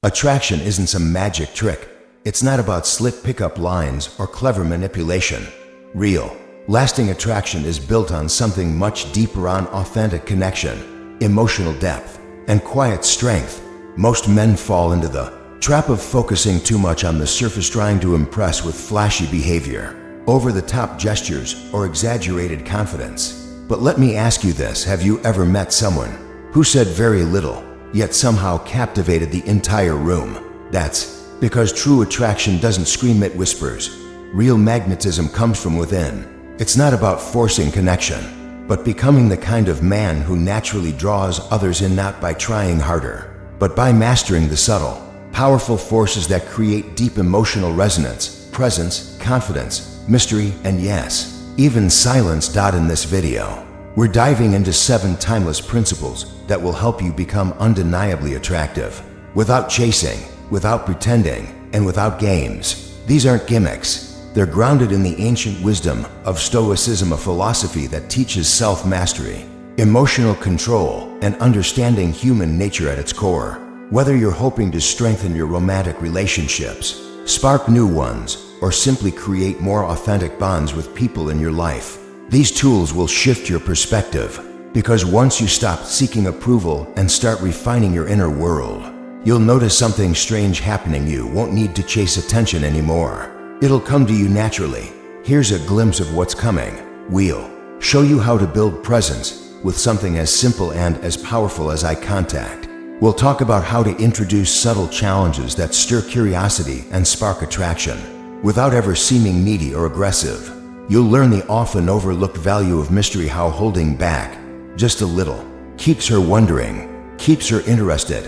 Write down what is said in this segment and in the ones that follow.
Attraction isn't some magic trick. It's not about slick pickup lines or clever manipulation. Real, lasting attraction is built on something much deeper, on authentic connection, emotional depth, and quiet strength. Most men fall into the trap of focusing too much on the surface, trying to impress with flashy behavior, over-the-top gestures, or exaggerated confidence. But let me ask you this: have you ever met someone who said very little, yet somehow captivated the entire room? That's because true attraction doesn't scream, it whispers. Real magnetism comes from within. It's not about forcing connection, but becoming the kind of man who naturally draws others in, not by trying harder, but by mastering the subtle, powerful forces that create deep emotional resonance, presence, confidence, mystery, and yes, even silence. In this video, we're diving into 7 timeless principles that will help you become undeniably attractive, without chasing, without pretending, and without games. These aren't gimmicks. They're grounded in the ancient wisdom of Stoicism, a philosophy that teaches self-mastery, emotional control, and understanding human nature at its core. Whether you're hoping to strengthen your romantic relationships, spark new ones, or simply create more authentic bonds with people in your life, these tools will shift your perspective. Because once you stop seeking approval and start refining your inner world, you'll notice something strange happening. You won't need to chase attention anymore. It'll come to you naturally. Here's a glimpse of what's coming. We'll show you how to build presence with something as simple and as powerful as eye contact. We'll talk about how to introduce subtle challenges that stir curiosity and spark attraction, without ever seeming needy or aggressive. You'll learn the often overlooked value of mystery, how holding back just a little keeps her wondering, keeps her interested.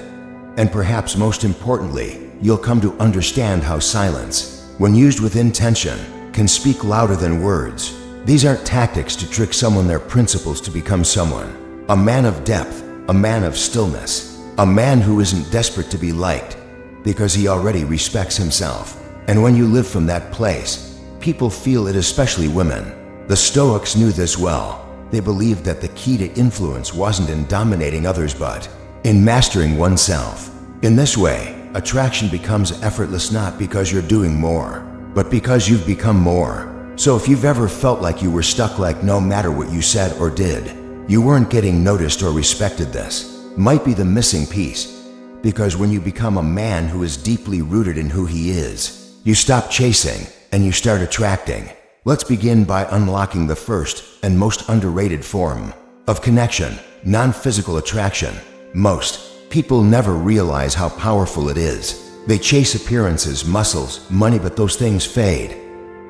And perhaps most importantly, you'll come to understand how silence, when used with intention, can speak louder than words. These aren't tactics to trick someone, they're principles to become someone. A man of depth, a man of stillness, a man who isn't desperate to be liked because he already respects himself. And when you live from that place, people feel it, especially women. The Stoics knew this well. They believed that the key to influence wasn't in dominating others, but in mastering oneself. In this way, attraction becomes effortless, not because you're doing more, but because you've become more. So if you've ever felt like you were stuck, like no matter what you said or did, you weren't getting noticed or respected, this might be the missing piece. Because when you become a man who is deeply rooted in who he is, you stop chasing and you start attracting. Let's begin by unlocking the first and most underrated form of connection: non-physical attraction. Most people never realize how powerful it is. They chase appearances, muscles, money, but those things fade.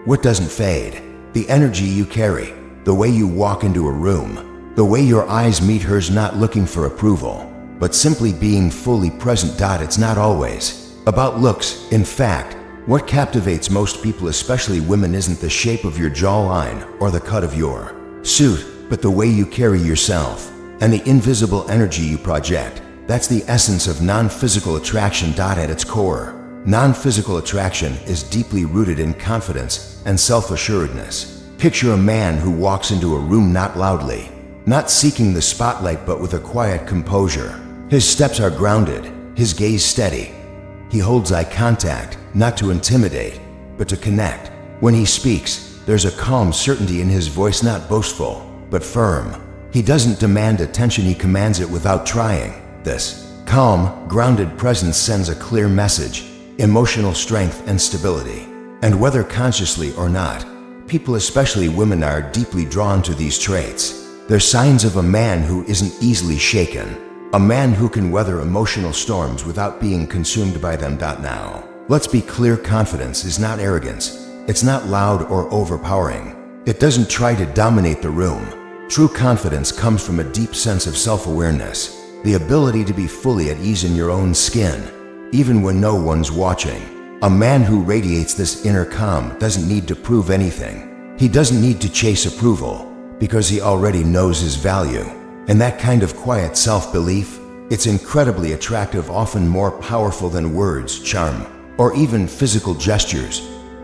What doesn't fade? The energy you carry, the way you walk into a room, the way your eyes meet hers, not looking for approval, but simply being fully present. It's not always about looks. In fact, what captivates most people, especially women, isn't the shape of your jawline or the cut of your suit, but the way you carry yourself and the invisible energy you project. That's the essence of non-physical attraction. At its core, non-physical attraction is deeply rooted in confidence and self-assuredness. Picture a man who walks into a room not loudly, not seeking the spotlight, but with a quiet composure. His steps are grounded, his gaze steady. He holds eye contact, not to intimidate, but to connect. When he speaks, there's a calm certainty in his voice, not boastful, but firm. He doesn't demand attention, he commands it without trying. This calm, grounded presence sends a clear message: emotional strength and stability. And whether consciously or not, people, especially women, are deeply drawn to these traits. They're signs of a man who isn't easily shaken, a man who can weather emotional storms without being consumed by them. Now, let's be clear: confidence is not arrogance. It's not loud or overpowering. It doesn't try to dominate the room. True confidence comes from a deep sense of self-awareness, the ability to be fully at ease in your own skin, even when no one's watching. A man who radiates this inner calm doesn't need to prove anything. He doesn't need to chase approval, because he already knows his value. And that kind of quiet self-belief, it's incredibly attractive, often more powerful than words, charm, or even physical gestures.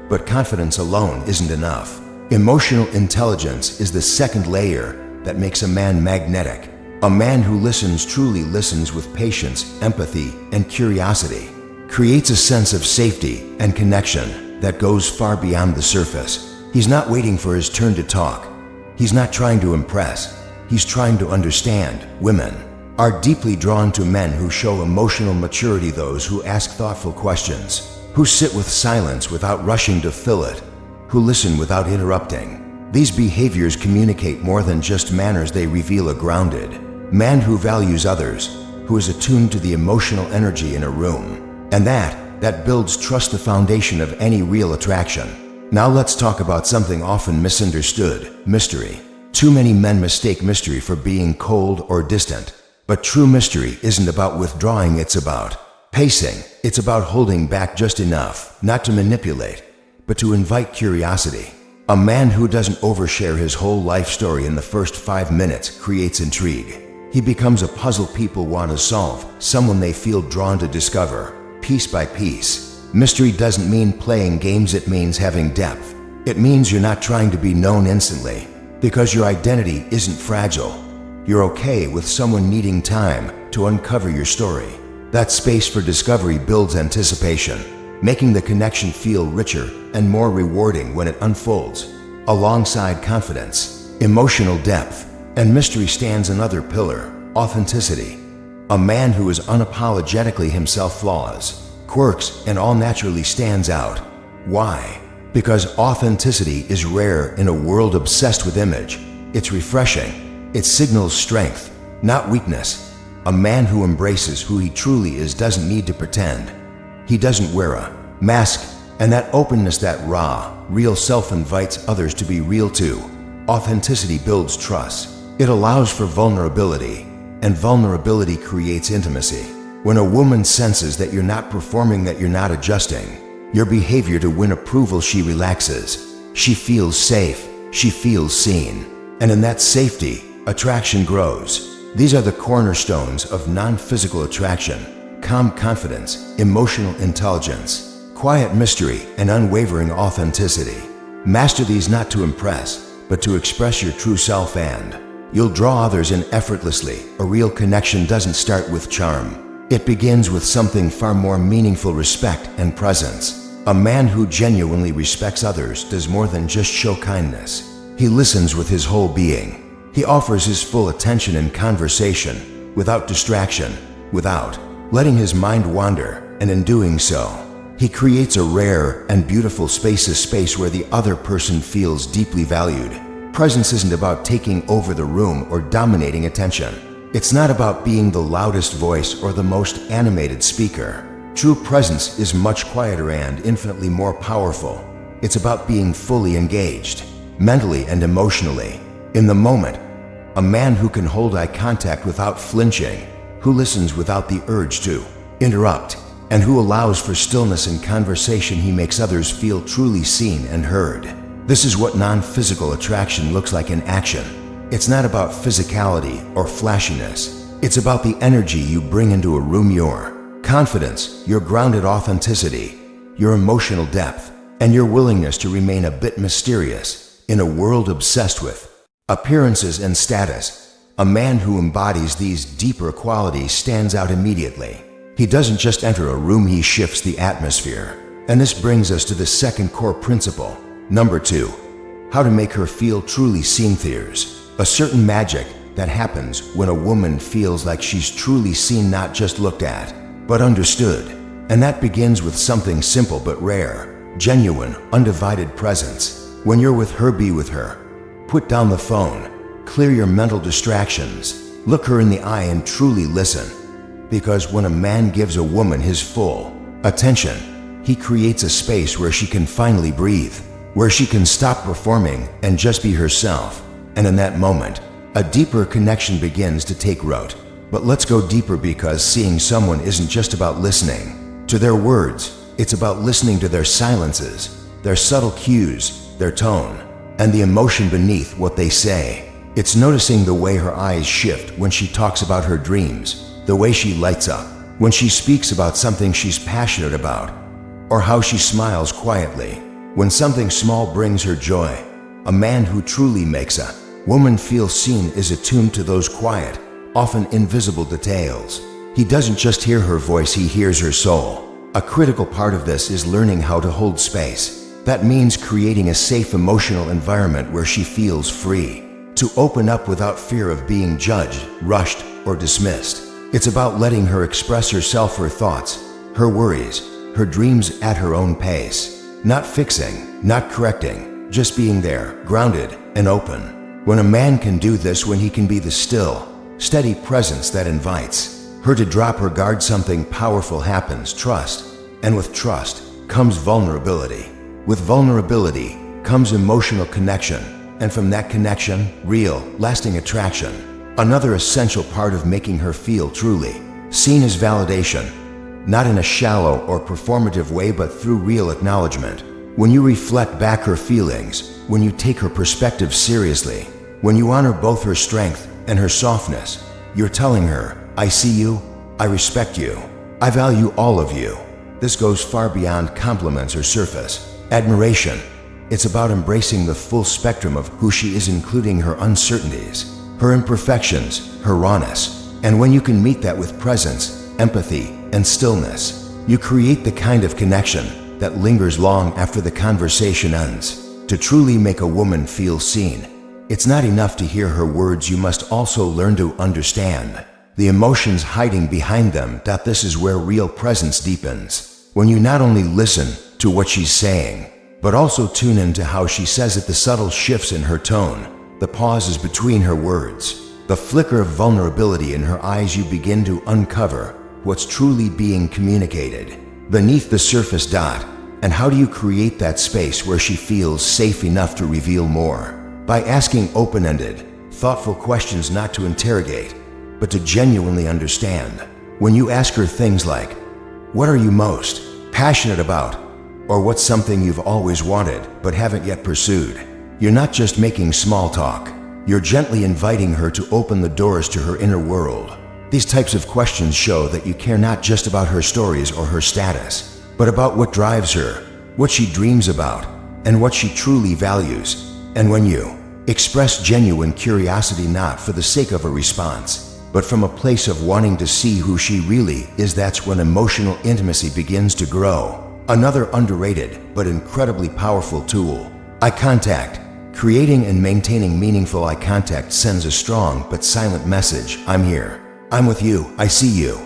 But confidence alone isn't enough. Emotional intelligence is the second layer that makes a man magnetic. A man who listens truly listens with patience, empathy, and curiosity. creates a sense of safety and connection that goes far beyond the surface. He's not waiting for his turn to talk. He's not trying to impress. He's trying to understand. Women are deeply drawn to men who show emotional maturity, those who ask thoughtful questions, who sit with silence without rushing to fill it, who listen without interrupting. These behaviors communicate more than just manners. They reveal a grounded man who values others, who is attuned to the emotional energy in a room. And that builds trust, the foundation of any real attraction. Now let's talk about something often misunderstood: mystery. Too many men mistake mystery for being cold or distant. But true mystery isn't about withdrawing, it's about pacing. It's about holding back just enough, not to manipulate, but to invite curiosity. A man who doesn't overshare his whole life story in the first 5 minutes creates intrigue. He becomes a puzzle people want to solve, someone they feel drawn to discover, piece by piece. Mystery doesn't mean playing games, it means having depth. It means you're not trying to be known instantly, because your identity isn't fragile. You're okay with someone needing time to uncover your story. That space for discovery builds anticipation, making the connection feel richer and more rewarding when it unfolds. Alongside confidence, emotional depth, and mystery stands another pillar: authenticity. A man who is unapologetically himself, flaws, quirks, and all naturally stands out. Why? Because authenticity is rare in a world obsessed with image. It's refreshing. It signals strength, not weakness. A man who embraces who he truly is doesn't need to pretend. He doesn't wear a mask, and that openness, that raw, real self invites others to be real too. Authenticity builds trust. It allows for vulnerability, and vulnerability creates intimacy. When a woman senses that you're not performing, that you're not adjusting your behavior to win approval, she relaxes. She feels safe. She feels seen. And in that safety, attraction grows. These are the cornerstones of non-physical attraction: calm confidence, emotional intelligence, quiet mystery, and unwavering authenticity. Master these not to impress, but to express your true self, and you'll draw others in effortlessly. A real connection doesn't start with charm. It begins with something far more meaningful: respect and presence. A man who genuinely respects others does more than just show kindness. He listens with his whole being. He offers his full attention in conversation, without distraction, without letting his mind wander, and in doing so, he creates a rare and beautiful space, a space where the other person feels deeply valued. Presence isn't about taking over the room or dominating attention. It's not about being the loudest voice or the most animated speaker. True presence is much quieter and infinitely more powerful. It's about being fully engaged, mentally and emotionally, in the moment. A man who can hold eye contact without flinching, who listens without the urge to interrupt, and who allows for stillness in conversation. He makes others feel truly seen and heard. This is what non-physical attraction looks like in action. It's not about physicality or flashiness. It's about the energy you bring into a room, your confidence, your grounded authenticity, your emotional depth, and your willingness to remain a bit mysterious in a world obsessed with appearances and status. A man who embodies these deeper qualities stands out immediately. He doesn't just enter a room, he shifts the atmosphere. And this brings us to the second core principle. Number 2, how to make her feel truly seen. There's a certain magic that happens when a woman feels like she's truly seen, not just looked at, but understood. And that begins with something simple but rare: genuine, undivided presence. When you're with her, be with her. Put down the phone, clear your mental distractions, look her in the eye and truly listen. Because when a man gives a woman his full attention, he creates a space where she can finally breathe, where she can stop performing and just be herself. And in that moment, a deeper connection begins to take root. But let's go deeper, because seeing someone isn't just about listening to their words. It's about listening to their silences, their subtle cues, their tone, and the emotion beneath what they say. It's noticing the way her eyes shift when she talks about her dreams, the way she lights up when she speaks about something she's passionate about, or how she smiles quietly when something small brings her joy. A man who truly makes a woman feel seen is attuned to those quiet, often invisible details. He doesn't just hear her voice, he hears her soul. A critical part of this is learning how to hold space. That means creating a safe emotional environment where she feels free to open up without fear of being judged, rushed, or dismissed. It's about letting her express herself, her thoughts, her worries, her dreams at her own pace. Not fixing, not correcting, just being there, grounded and open. When a man can do this, when he can be the still, steady presence that invites her to drop her guard, something powerful happens. Trust. And with trust comes vulnerability. With vulnerability comes emotional connection. And from that connection, real, lasting attraction. Another essential part of making her feel truly seen is validation. Not in a shallow or performative way, but through real acknowledgement. When you reflect back her feelings, when you take her perspective seriously, when you honor both her strength and her softness, you're telling her, I see you, I respect you, I value all of you. This goes far beyond compliments or surface admiration. It's about embracing the full spectrum of who she is, including her uncertainties, her imperfections, her rawness. And when you can meet that with presence, empathy, and stillness, you create the kind of connection that lingers long after the conversation ends. To truly make a woman feel seen, it's not enough to hear her words, you must also learn to understand the emotions hiding behind them. This is where real presence deepens. When you not only listen to what she's saying, but also tune into how she says it, the subtle shifts in her tone, the pauses between her words, the flicker of vulnerability in her eyes, you begin to uncover what's truly being communicated beneath the surface. And how do you create that space where she feels safe enough to reveal more? By asking open-ended, thoughtful questions, not to interrogate, but to genuinely understand. When you ask her things like, what are you most passionate about? Or what's something you've always wanted but haven't yet pursued? You're not just making small talk. You're gently inviting her to open the doors to her inner world. These types of questions show that you care not just about her stories or her status, but about what drives her, what she dreams about, and what she truly values. And when you express genuine curiosity, not for the sake of a response, but from a place of wanting to see who she really is, that's when emotional intimacy begins to grow. Another underrated but incredibly powerful tool, eye contact. Creating and maintaining meaningful eye contact sends a strong but silent message. I'm here. I'm with you. I see you.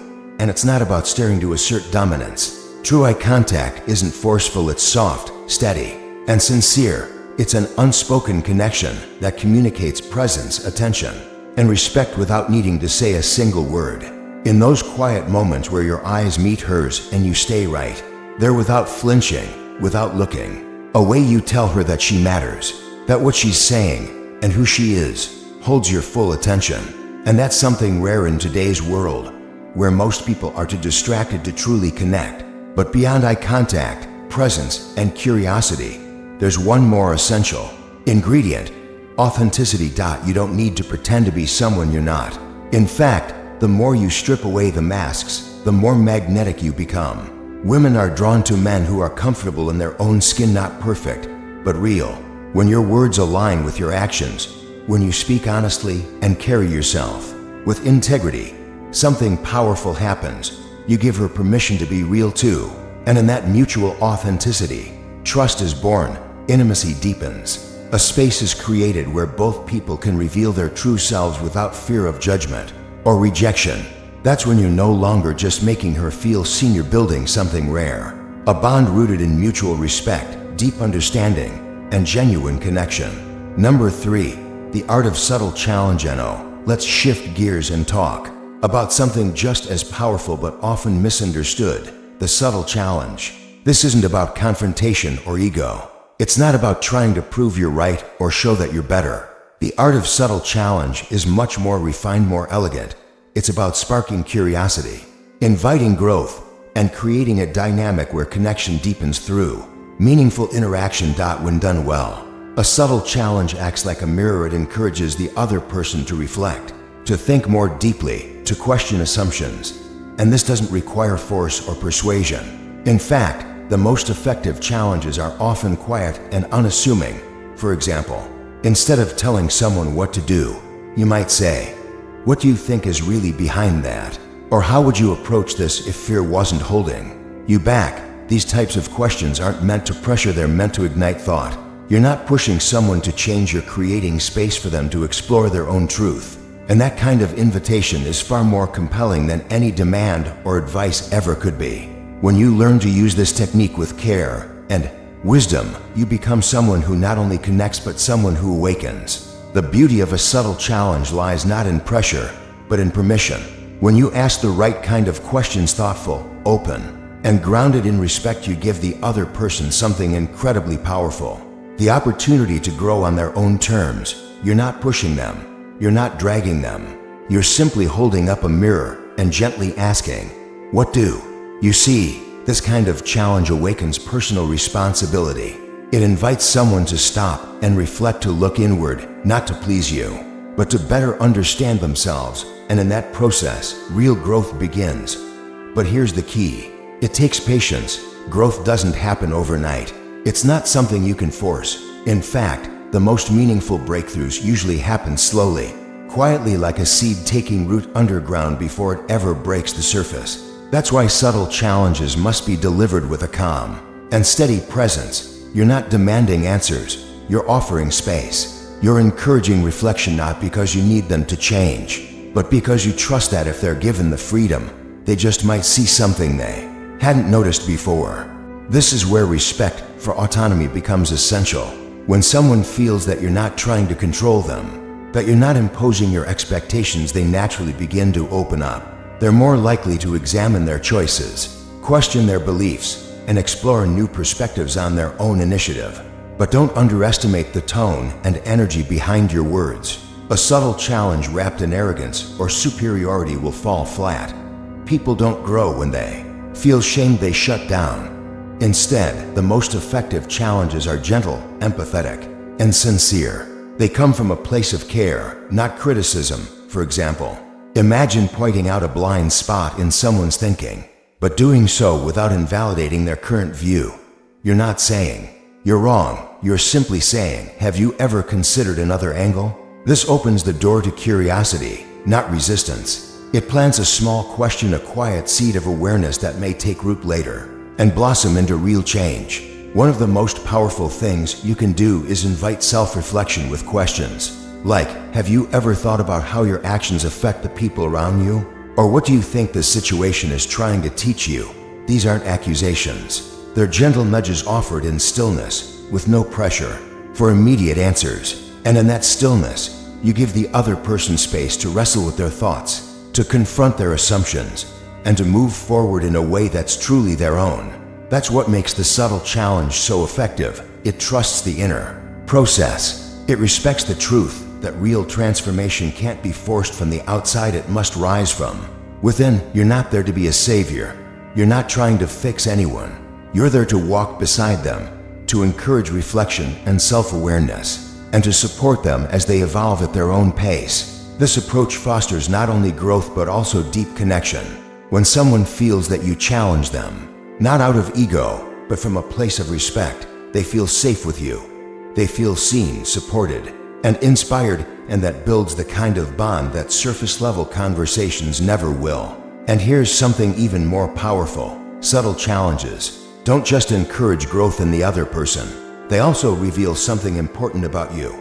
And it's not about staring to assert dominance. True eye contact isn't forceful, it's soft, steady, and sincere. It's an unspoken connection that communicates presence, attention, and respect without needing to say a single word. In those quiet moments where your eyes meet hers and you stay right there without flinching, without looking away, you tell her that she matters, that what she's saying and who she is holds your full attention. And that's something rare in today's world, where most people are too distracted to truly connect. But beyond eye contact, presence, and curiosity, there's one more essential ingredient: authenticity. You don't need to pretend to be someone you're not. In fact, the more you strip away the masks, the more magnetic you become. Women are drawn to men who are comfortable in their own skin, not perfect, but real. When your words align with your actions, when you speak honestly and carry yourself with integrity, something powerful happens. You give her permission to be real too. And in that mutual authenticity, trust is born, intimacy deepens. A space is created where both people can reveal their true selves without fear of judgment or rejection. That's when you're no longer just making her feel seen, you're building something rare. A bond rooted in mutual respect, deep understanding, and genuine connection. Number 3, the art of subtle challenge. Let's shift gears and talk about something just as powerful but often misunderstood: the subtle challenge. This isn't about confrontation or ego. It's not about trying to prove you're right or show that you're better. The art of subtle challenge is much more refined, more elegant. It's about sparking curiosity, inviting growth, and creating a dynamic where connection deepens through meaningful interaction. When done well, a subtle challenge acts like a mirror. It encourages the other person to reflect, to think more deeply, to question assumptions. And this doesn't require force or persuasion. In fact, the most effective challenges are often quiet and unassuming. For example, instead of telling someone what to do, you might say, "What do you think is really behind that?" Or "How would you approach this if fear wasn't holding you back. These types of questions aren't meant to pressure, they're meant to ignite thought. You're not pushing someone to change, you're creating space for them to explore their own truth. And that kind of invitation is far more compelling than any demand or advice ever could be. When you learn to use this technique with care and wisdom, you become someone who not only connects but someone who awakens. The beauty of a subtle challenge lies not in pressure, but in permission. When you ask the right kind of questions, thoughtful, open, and grounded in respect, you give the other person something incredibly powerful. The opportunity to grow on their own terms. You're not pushing them. You're not dragging them. You're simply holding up a mirror and gently asking, "What do you see?" This kind of challenge awakens personal responsibility. It invites someone to stop and reflect, to look inward, not to please you, but to better understand themselves. And in that process, real growth begins. But here's the key. It takes patience. Growth doesn't happen overnight. It's not something you can force. In fact, the most meaningful breakthroughs usually happen slowly, quietly, like a seed taking root underground before it ever breaks the surface. That's why subtle challenges must be delivered with a calm and steady presence. You're not demanding answers. You're offering space. You're encouraging reflection, not because you need them to change, but because you trust that if they're given the freedom, they just might see something they hadn't noticed before. This is where respect for autonomy becomes essential. When someone feels that you're not trying to control them, that you're not imposing your expectations, they naturally begin to open up. They're more likely to examine their choices, question their beliefs, and explore new perspectives on their own initiative. But don't underestimate the tone and energy behind your words. A subtle challenge wrapped in arrogance or superiority will fall flat. People don't grow when they feel shamed, they shut down. Instead, the most effective challenges are gentle, empathetic, and sincere. They come from a place of care, not criticism. For example, imagine pointing out a blind spot in someone's thinking, but doing so without invalidating their current view. You're not saying, "You're wrong," you're simply saying, "Have you ever considered another angle?" This opens the door to curiosity, not resistance. It plants a small question, a quiet seed of awareness that may take root later and blossom into real change. One of the most powerful things you can do is invite self-reflection with questions like, "Have you ever thought about how your actions affect the people around you?" Or, "What do you think this situation is trying to teach you?" These aren't accusations. They're gentle nudges offered in stillness, with no pressure for immediate answers. And in that stillness, you give the other person space to wrestle with their thoughts, to confront their assumptions, and to move forward in a way that's truly their own. That's what makes the subtle challenge so effective. It trusts the inner process. It respects the truth that real transformation can't be forced from the outside, it must rise from within. You're not there to be a savior. You're not trying to fix anyone. You're there to walk beside them, to encourage reflection and self-awareness, and to support them as they evolve at their own pace. This approach fosters not only growth but also deep connection. When someone feels that you challenge them, not out of ego, but from a place of respect, they feel safe with you. They feel seen, supported, and inspired, and that builds the kind of bond that surface-level conversations never will. And here's something even more powerful. Subtle challenges don't just encourage growth in the other person, they also reveal something important about you.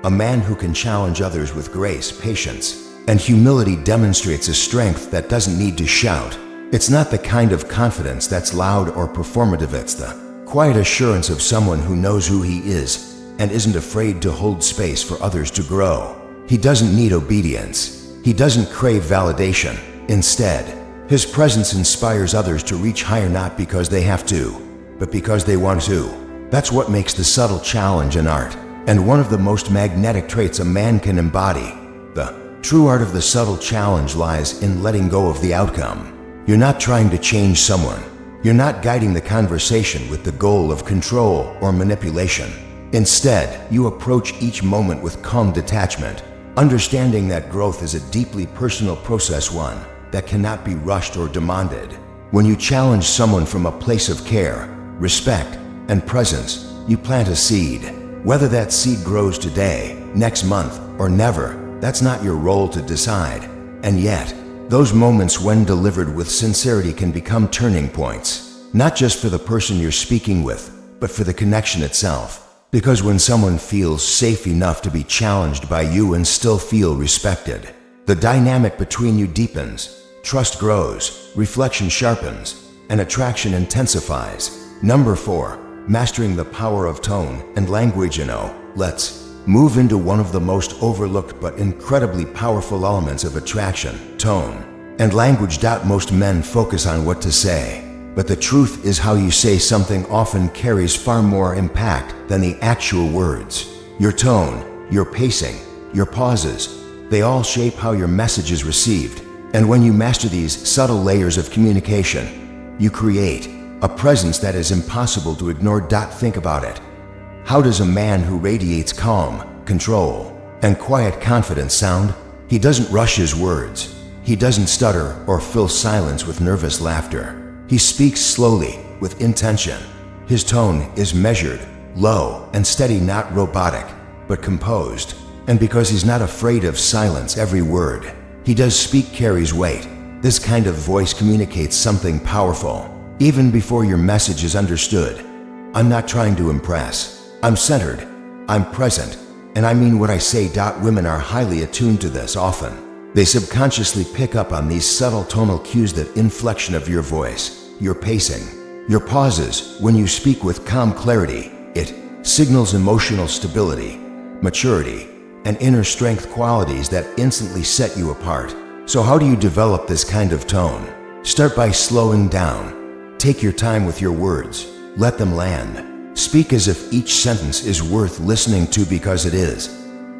A man who can challenge others with grace, patience, and humility demonstrates a strength that doesn't need to shout. It's not the kind of confidence that's loud or performative, it's the quiet assurance of someone who knows who he is and isn't afraid to hold space for others to grow. He doesn't need obedience. He doesn't crave validation. Instead, his presence inspires others to reach higher, not because they have to, but because they want to. That's what makes the subtle challenge an art, and one of the most magnetic traits a man can embody. The true art of the subtle challenge lies in letting go of the outcome. You're not trying to change someone. You're not guiding the conversation with the goal of control or manipulation. Instead, you approach each moment with calm detachment, understanding that growth is a deeply personal process, one that cannot be rushed or demanded. When you challenge someone from a place of care, respect, and presence, you plant a seed. Whether that seed grows today, next month, or never, that's not your role to decide. And yet, those moments when delivered with sincerity can become turning points. not just for the person you're speaking with, but for the connection itself. Because when someone feels safe enough to be challenged by you and still feel respected, the dynamic between you deepens, trust grows, reflection sharpens, and attraction intensifies. Number 4, mastering the power of tone and language. Let's move into one of the most overlooked but incredibly powerful elements of attraction: tone and language. Most men focus on what to say, but the truth is how you say something often carries far more impact than the actual words. Your tone, your pacing, your pauses, they all shape how your message is received. And when you master these subtle layers of communication, you create a presence that is impossible to ignore. Think about it. How does a man who radiates calm, control, and quiet confidence sound? He doesn't rush his words. He doesn't stutter or fill silence with nervous laughter. He speaks slowly, with intention. His tone is measured, low, and steady, not robotic, but composed. And because he's not afraid of silence, every word he does speak carries weight. This kind of voice communicates something powerful, even before your message is understood. I'm not trying to impress. I'm centered. I'm present. And I mean what I say. Women are highly attuned to this. Often, they subconsciously pick up on these subtle tonal cues: the inflection of your voice, your pacing, your pauses. When you speak with calm clarity, it signals emotional stability, maturity, and inner strength, qualities that instantly set you apart. So how do you develop this kind of tone? Start by slowing down. Take your time with your words. Let them land. Speak as if each sentence is worth listening to, because it is.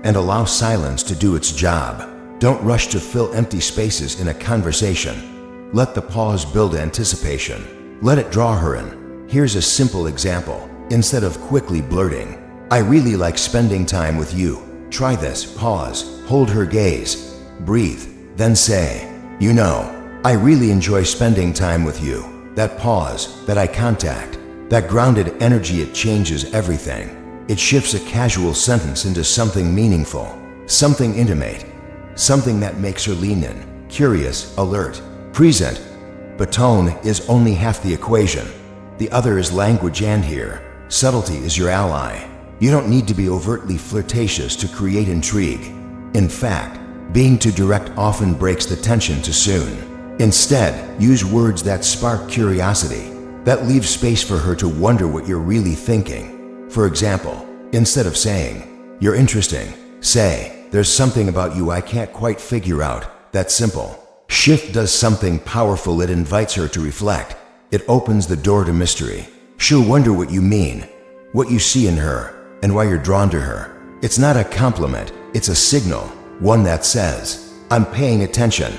And allow silence to do its job. Don't rush to fill empty spaces in a conversation. Let the pause build anticipation. Let it draw her in. Here's a simple example. Instead of quickly blurting, "I really like spending time with you," try this. Pause, hold her gaze, breathe, then say, "I really enjoy spending time with you." That pause, that eye contact, that grounded energy, it changes everything. It shifts a casual sentence into something meaningful, something intimate, something that makes her lean in, curious, alert, present. But tone is only half the equation. The other is language, and here, subtlety is your ally. You don't need to be overtly flirtatious to create intrigue. In fact, being too direct often breaks the tension too soon. Instead, use words that spark curiosity, that leave space for her to wonder what you're really thinking. For example, instead of saying, "You're interesting," say, "There's something about you I can't quite figure out." That simple shift does something powerful. It invites her to reflect. It opens the door to mystery. She'll wonder what you mean, what you see in her, and why you're drawn to her. It's not a compliment, it's a signal, one that says, "I'm paying attention,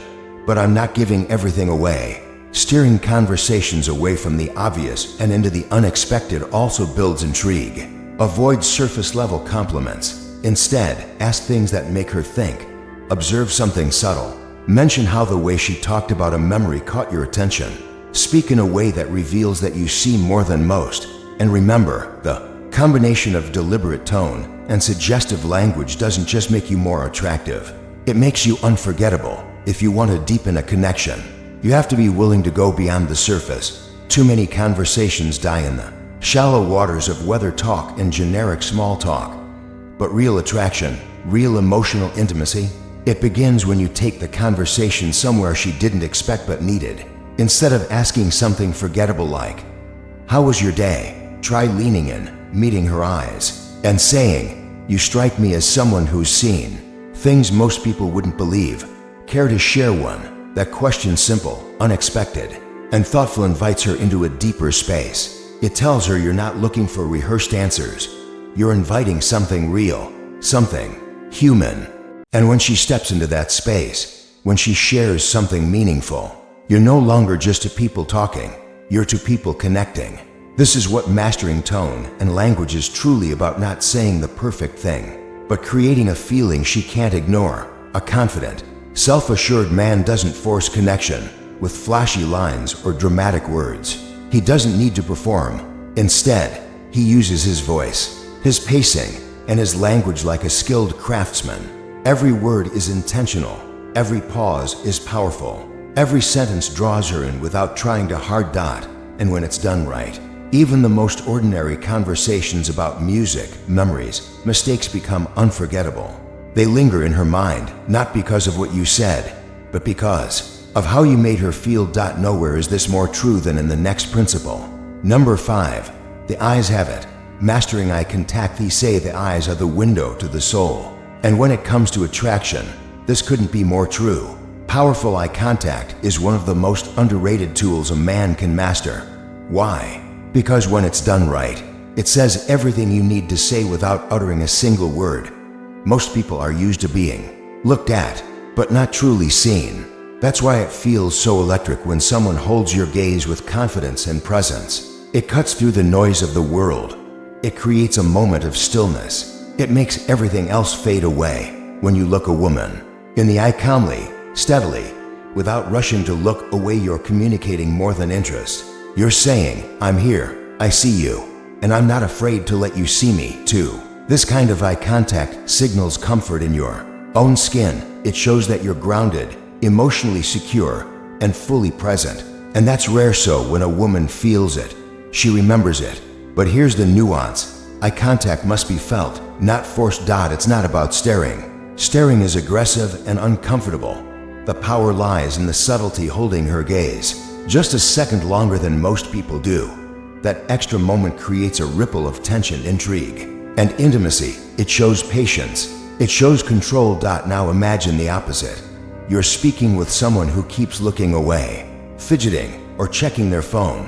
but I'm not giving everything away." Steering conversations away from the obvious and into the unexpected also builds intrigue. Avoid surface-level compliments. Instead, ask things that make her think. Observe something subtle. Mention how the way she talked about a memory caught your attention. Speak in a way that reveals that you see more than most. And remember, the combination of deliberate tone and suggestive language doesn't just make you more attractive. It makes you unforgettable. If you want to deepen a connection, you have to be willing to go beyond the surface. Too many conversations die in the shallow waters of weather talk and generic small talk. But real attraction, real emotional intimacy, it begins when you take the conversation somewhere she didn't expect but needed. Instead of asking something forgettable like, "How was your day?" try leaning in, meeting her eyes, and saying, "You strike me as someone who's seen things most people wouldn't believe." Care to share one? That question, simple, unexpected, and thoughtful, invites her into a deeper space. It tells her you're not looking for rehearsed answers. You're inviting something real, something human. And when she steps into that space, when she shares something meaningful, you're no longer just two people talking, you're two people connecting. This is what mastering tone and language is truly about: not saying the perfect thing, but creating a feeling she can't ignore. A confident, self-assured man doesn't force connection with flashy lines or dramatic words. He doesn't need to perform. Instead, he uses his voice, his pacing, and his language like a skilled craftsman. Every word is intentional. Every pause is powerful. Every sentence draws her in without trying to hard dot. And when it's done right, even the most ordinary conversations about music, memories, mistakes become unforgettable. They linger in her mind, not because of what you said, but because of how you made her feel. Nowhere is this more true than in the next principle. Number 5. The eyes have it. Mastering eye contact. They say the eyes are the window to the soul. And when it comes to attraction, this couldn't be more true. Powerful eye contact is one of the most underrated tools a man can master. Why? Because when it's done right, it says everything you need to say without uttering a single word. Most people are used to being looked at, but not truly seen. That's why it feels so electric when someone holds your gaze with confidence and presence. It cuts through the noise of the world. It creates a moment of stillness. It makes everything else fade away. When you look a woman in the eye calmly, steadily, without rushing to look away, you're communicating more than interest. You're saying, I'm here, I see you, and I'm not afraid to let you see me, too. This kind of eye contact signals comfort in your own skin. It shows that you're grounded, emotionally secure, and fully present. And that's rare, so when a woman feels it, she remembers it. But here's the nuance. Eye contact must be felt, not forced. It's not about staring. Staring is aggressive and uncomfortable. The power lies in the subtlety holding her gaze just a second longer than most people do. That extra moment creates a ripple of tension, intrigue, and intimacy. It shows patience. It shows control. Now imagine the opposite. You're speaking with someone who keeps looking away, fidgeting, or checking their phone.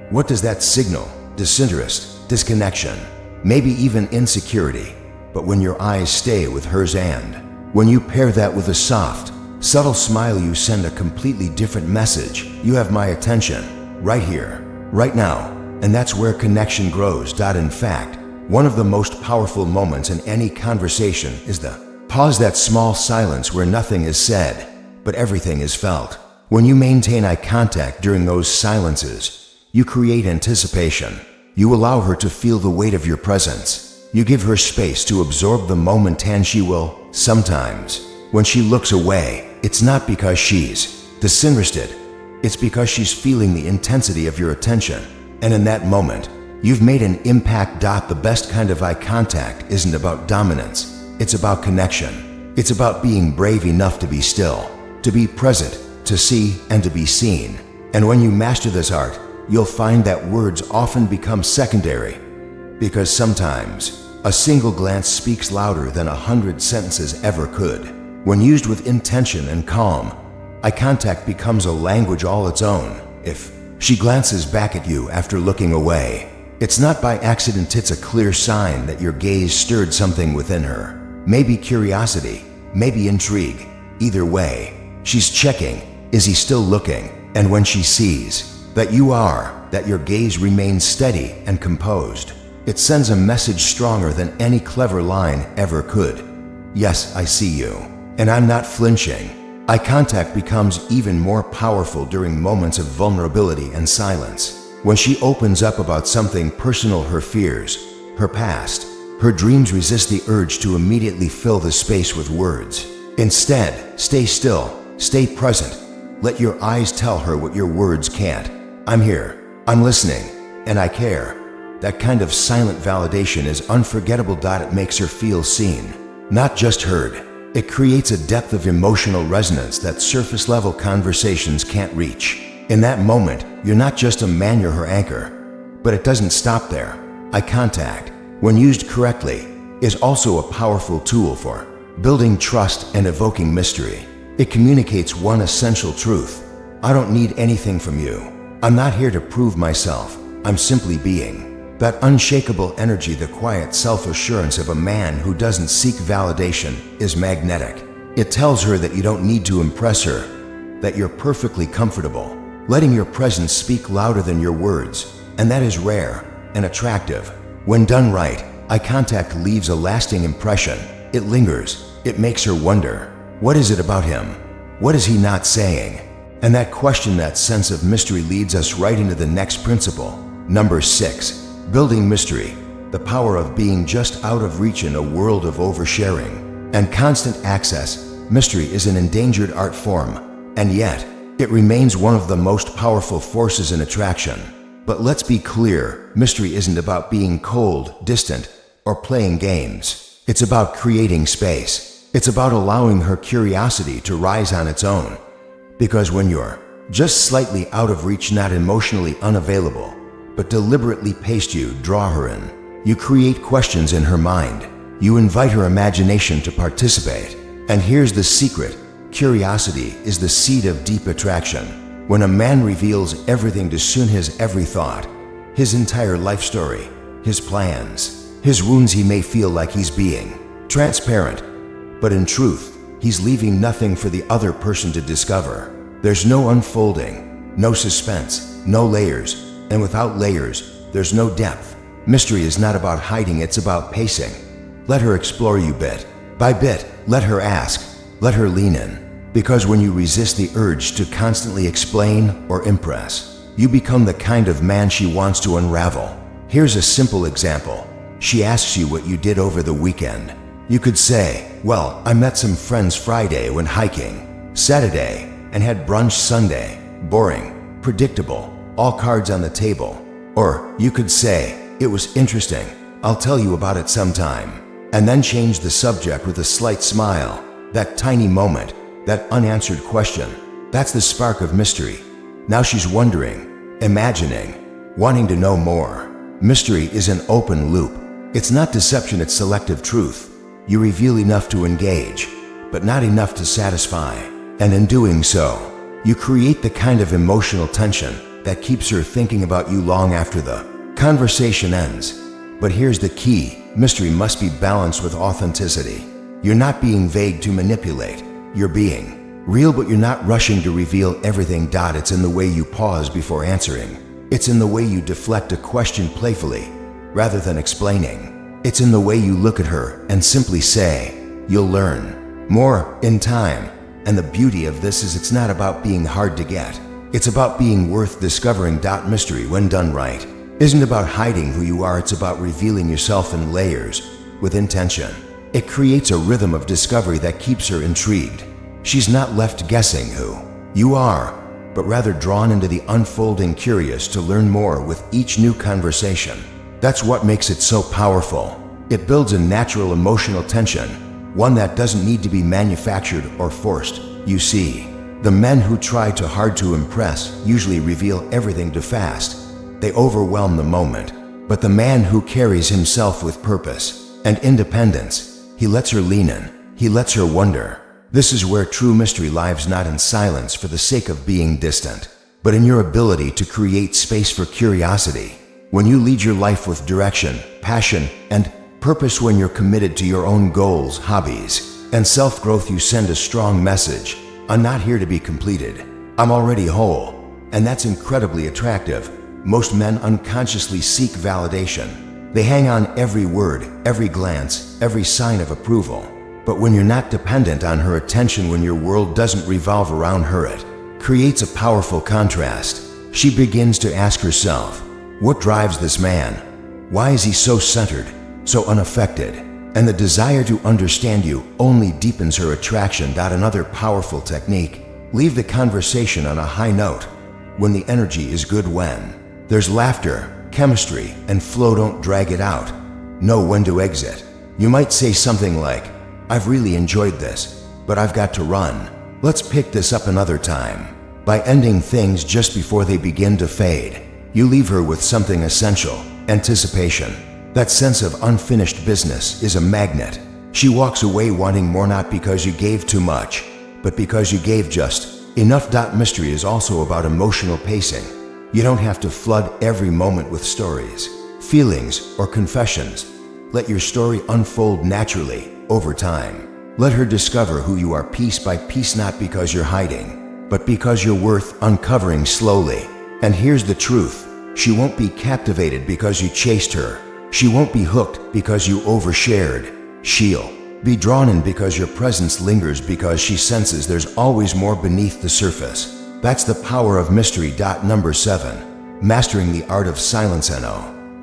What does that signal? Disinterest, disconnection, maybe even insecurity. But when your eyes stay with hers, and when you pair that with a soft, subtle smile, you send a completely different message. You have my attention, right here, right now. And that's where connection grows. In fact, one of the most powerful moments in any conversation is the pause, that small silence where nothing is said, but everything is felt. When you maintain eye contact during those silences, you create anticipation. You allow her to feel the weight of your presence. You give her space to absorb the moment, and she will. Sometimes, when she looks away, it's not because she's disinterested. It's because she's feeling the intensity of your attention. And in that moment, you've made an impact. The best kind of eye contact isn't about dominance. It's about connection. It's about being brave enough to be still, to be present, to see and to be seen. And when you master this art, you'll find that words often become secondary. Because sometimes, a single glance speaks louder than 100 sentences ever could. When used with intention and calm, eye contact becomes a language all its own. If she glances back at you after looking away, it's not by accident. It's a clear sign that your gaze stirred something within her. Maybe curiosity, maybe intrigue. Either way, she's checking, is he still looking? And when she sees that you are, that your gaze remains steady and composed, it sends a message stronger than any clever line ever could. Yes, I see you, and I'm not flinching. Eye contact becomes even more powerful during moments of vulnerability and silence. When she opens up about something personal, her fears, her past, her dreams, resist the urge to immediately fill the space with words. Instead, stay still, stay present. Let your eyes tell her what your words can't. I'm here, I'm listening, and I care. That kind of silent validation is unforgettable. It makes her feel seen, not just heard. It creates a depth of emotional resonance that surface-level conversations can't reach. In that moment, you're not just a man, you're her anchor. But it doesn't stop there. Eye contact, when used correctly, is also a powerful tool for building trust and evoking mystery. It communicates one essential truth. I don't need anything from you. I'm not here to prove myself. I'm simply being. That unshakable energy, the quiet self-assurance of a man who doesn't seek validation, is magnetic. It tells her that you don't need to impress her, that you're perfectly comfortable, letting your presence speak louder than your words. And that is rare and attractive. When done right, eye contact leaves a lasting impression. It lingers. It makes her wonder, what is it about him? What is he not saying? And that question, that sense of mystery, leads us right into the next principle. Number 6, building mystery. The power of being just out of reach in a world of oversharing and constant access. Mystery is an endangered art form, and yet, it remains one of the most powerful forces in attraction. But let's be clear, mystery isn't about being cold, distant, or playing games. It's about creating space. It's about allowing her curiosity to rise on its own. Because when you're just slightly out of reach, not emotionally unavailable, but deliberately paced, you draw her in. You create questions in her mind. You invite her imagination to participate. And here's the secret. Curiosity is the seed of deep attraction. When a man reveals everything to soon, his every thought, his entire life story, his plans, his wounds, he may feel like he's being transparent, but in truth, he's leaving nothing for the other person to discover. There's no unfolding, no suspense, no layers, and without layers, there's no depth. Mystery is not about hiding, it's about pacing. Let her explore you bit by bit. Let her ask, let her lean in. Because when you resist the urge to constantly explain or impress, you become the kind of man she wants to unravel. Here's a simple example. She asks you what you did over the weekend. You could say, well, I met some friends Friday, went hiking Saturday, and had brunch Sunday. Boring, predictable, all cards on the table. Or you could say, it was interesting, I'll tell you about it sometime. And then change the subject with a slight smile. That tiny moment, that unanswered question, that's the spark of mystery. Now she's wondering, imagining, wanting to know more. Mystery is an open loop. It's not deception, it's selective truth. You reveal enough to engage, but not enough to satisfy. And in doing so, you create the kind of emotional tension that keeps her thinking about you long after the conversation ends. But here's the key. Mystery must be balanced with authenticity. You're not being vague to manipulate. You're being real, but you're not rushing to reveal everything. It's in the way you pause before answering. It's in the way you deflect a question playfully, rather than explaining. It's in the way you look at her and simply say, you'll learn more in time. And the beauty of this is it's not about being hard to get. It's about being worth discovering. Mystery, when done right, isn't about hiding who you are. It's about revealing yourself in layers with intention. It creates a rhythm of discovery that keeps her intrigued. She's not left guessing who you are, but rather drawn into the unfolding, curious to learn more with each new conversation. That's what makes it so powerful. It builds a natural emotional tension, one that doesn't need to be manufactured or forced. You see, the men who try too hard to impress usually reveal everything too fast. They overwhelm the moment. But the man who carries himself with purpose and independence, he lets her lean in. He lets her wonder. This is where true mystery lives, not in silence for the sake of being distant, but in your ability to create space for curiosity. When you lead your life with direction, passion, and purpose, when you're committed to your own goals, hobbies, and self-growth, you send a strong message. I'm not here to be completed. I'm already whole. And that's incredibly attractive. Most men unconsciously seek validation. They hang on every word, every glance, every sign of approval. But when you're not dependent on her attention, when your world doesn't revolve around her, it creates a powerful contrast. She begins to ask herself, what drives this man? Why is he so centered, so unaffected? And the desire to understand you only deepens her attraction. Another powerful technique. Leave the conversation on a high note. When the energy is good, when there's laughter, chemistry, and flow, don't drag it out. Know when to exit. You might say something like, I've really enjoyed this, but I've got to run. Let's pick this up another time. By ending things just before they begin to fade, you leave her with something essential: anticipation. That sense of unfinished business is a magnet. She walks away wanting more, not because you gave too much, but because you gave just enough. Mystery is also about emotional pacing. You don't have to flood every moment with stories, feelings, or confessions. Let your story unfold naturally over time. Let her discover who you are piece by piece, not because you're hiding, but because you're worth uncovering slowly. And here's the truth. She won't be captivated because you chased her. She won't be hooked because you overshared. She'll be drawn in because your presence lingers, because she senses there's always more beneath the surface. That's the power of mystery. Number 7. Mastering the art of silence.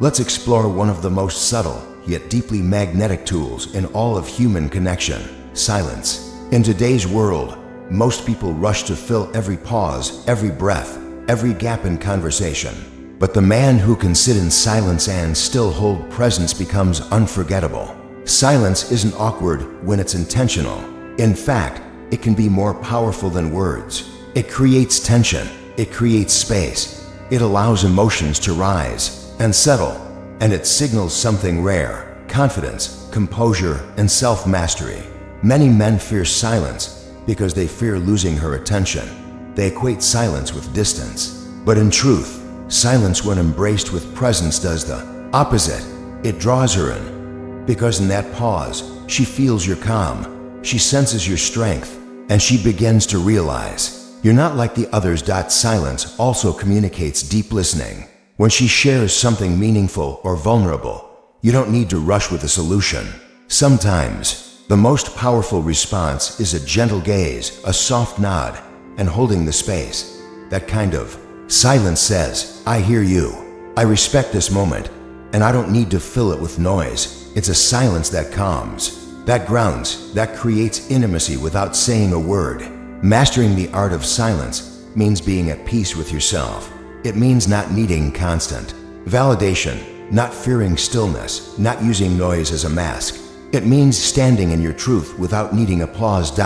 Let's explore one of the most subtle yet deeply magnetic tools in all of human connection: silence. In today's world, most people rush to fill every pause, every breath, every gap in conversation. But the man who can sit in silence and still hold presence becomes unforgettable. Silence isn't awkward when it's intentional. In fact, it can be more powerful than words. It creates tension. It creates space. It allows emotions to rise and settle, and it signals something rare: confidence, composure, and self-mastery. Many men fear silence because they fear losing her attention. They equate silence with distance. But in truth, silence when embraced with presence does the opposite. It draws her in. Because in that pause, she feels your calm, she senses your strength, and she begins to realize you're not like the others. Silence also communicates deep listening. When she shares something meaningful or vulnerable, you don't need to rush with a solution. Sometimes, the most powerful response is a gentle gaze, a soft nod, and holding the space. That kind of silence says, I hear you, I respect this moment, and I don't need to fill it with noise. It's a silence that calms, that grounds, that creates intimacy without saying a word. Mastering the art of silence means being at peace with yourself. It means not needing constant validation, not fearing stillness, not using noise as a mask. It means standing in your truth without needing applause.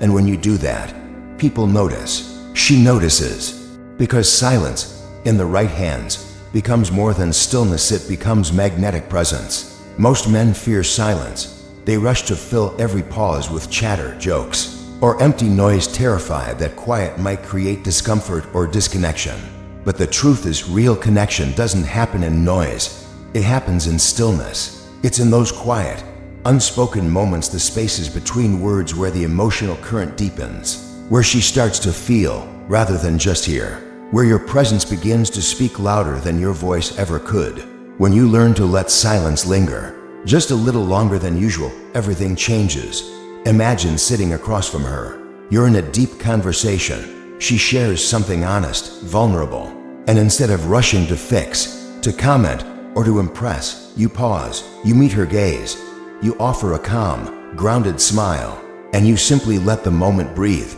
And when you do that, people notice. She notices. Because silence, in the right hands, becomes more than stillness. It becomes magnetic presence. Most men fear silence. They rush to fill every pause with chatter, jokes, or empty noise, terrified that quiet might create discomfort or disconnection. But the truth is, real connection doesn't happen in noise. It happens in stillness. It's in those quiet, unspoken moments, the spaces between words, where the emotional current deepens, where she starts to feel rather than just hear, where your presence begins to speak louder than your voice ever could. When you learn to let silence linger just a little longer than usual, everything changes. Imagine sitting across from her. You're in a deep conversation. She shares something honest, vulnerable, and instead of rushing to fix, to comment, or to impress, you pause, you meet her gaze, you offer a calm, grounded smile, and you simply let the moment breathe.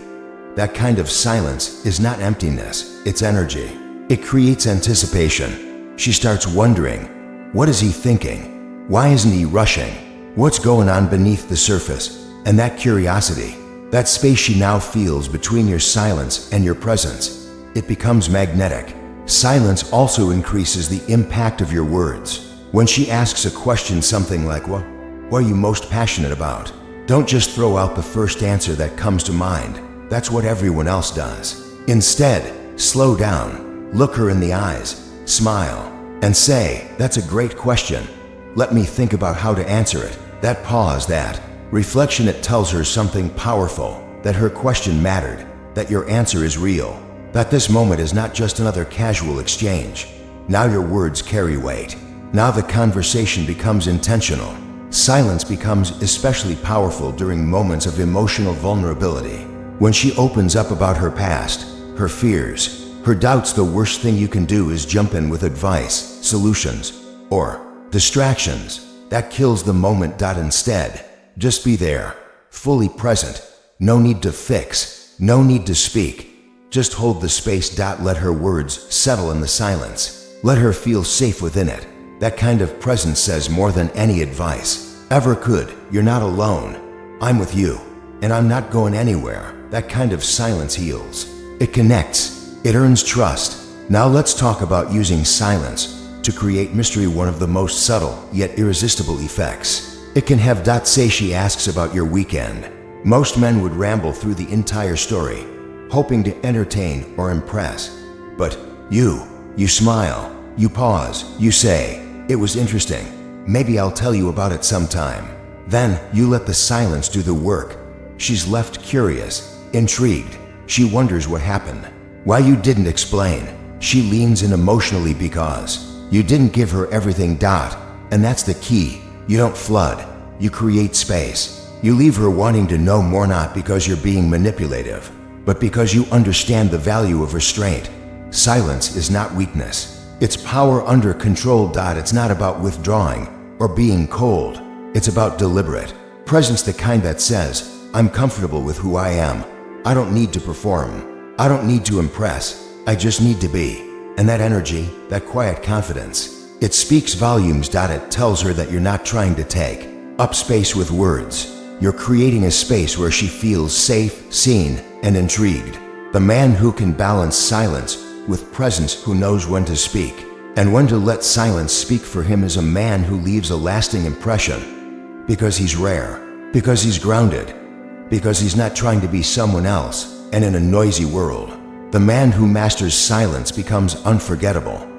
That kind of silence is not emptiness, it's energy. It creates anticipation. She starts wondering, what is he thinking? Why isn't he rushing? What's going on beneath the surface? And that curiosity, that space she now feels between your silence and your presence, it becomes magnetic. Silence also increases the impact of your words. When she asks a question, something like, what are you most passionate about? Don't just throw out the first answer that comes to mind. That's what everyone else does. Instead, slow down, look her in the eyes, smile, and say, that's a great question. Let me think about how to answer it. That pause, that reflection, it tells her something powerful, that her question mattered, that your answer is real, that this moment is not just another casual exchange. Now your words carry weight. Now the conversation becomes intentional. Silence becomes especially powerful during moments of emotional vulnerability. When she opens up about her past, her fears, her doubts, the worst thing you can do is jump in with advice, solutions, or distractions. That kills the moment. Instead, just be there, fully present. No need to fix, no need to speak. Just hold the space. Let her words settle in the silence. Let her feel safe within it. That kind of presence says more than any advice ever could. You're not alone. I'm with you, and I'm not going anywhere. That kind of silence heals. It connects. It earns trust. Now let's talk about using silence to create mystery, one of the most subtle yet irresistible effects. It can have. Say she asks about your weekend. Most men would ramble through the entire story, hoping to entertain or impress. But you smile, you pause, you say, it was interesting. Maybe I'll tell you about it sometime. Then you let the silence do the work. She's left curious, intrigued. She wonders what happened, why you didn't explain. She leans in emotionally because you didn't give her everything. And that's the key. You don't flood, you create space. You leave her wanting to know more, not because you're being manipulative, but because you understand the value of restraint. Silence is not weakness. It's power under control. It's not about withdrawing or being cold. It's about deliberate presence, the kind that says, I'm comfortable with who I am. I don't need to perform. I don't need to impress. I just need to be. And that energy, that quiet confidence, it speaks volumes. It tells her that you're not trying to take up space with words. You're creating a space where she feels safe, seen, and intrigued. The man who can balance silence with presence, who knows when to speak and when to let silence speak for him, is a man who leaves a lasting impression. Because he's rare, because he's grounded, because he's not trying to be someone else. And in a noisy world, the man who masters silence becomes unforgettable.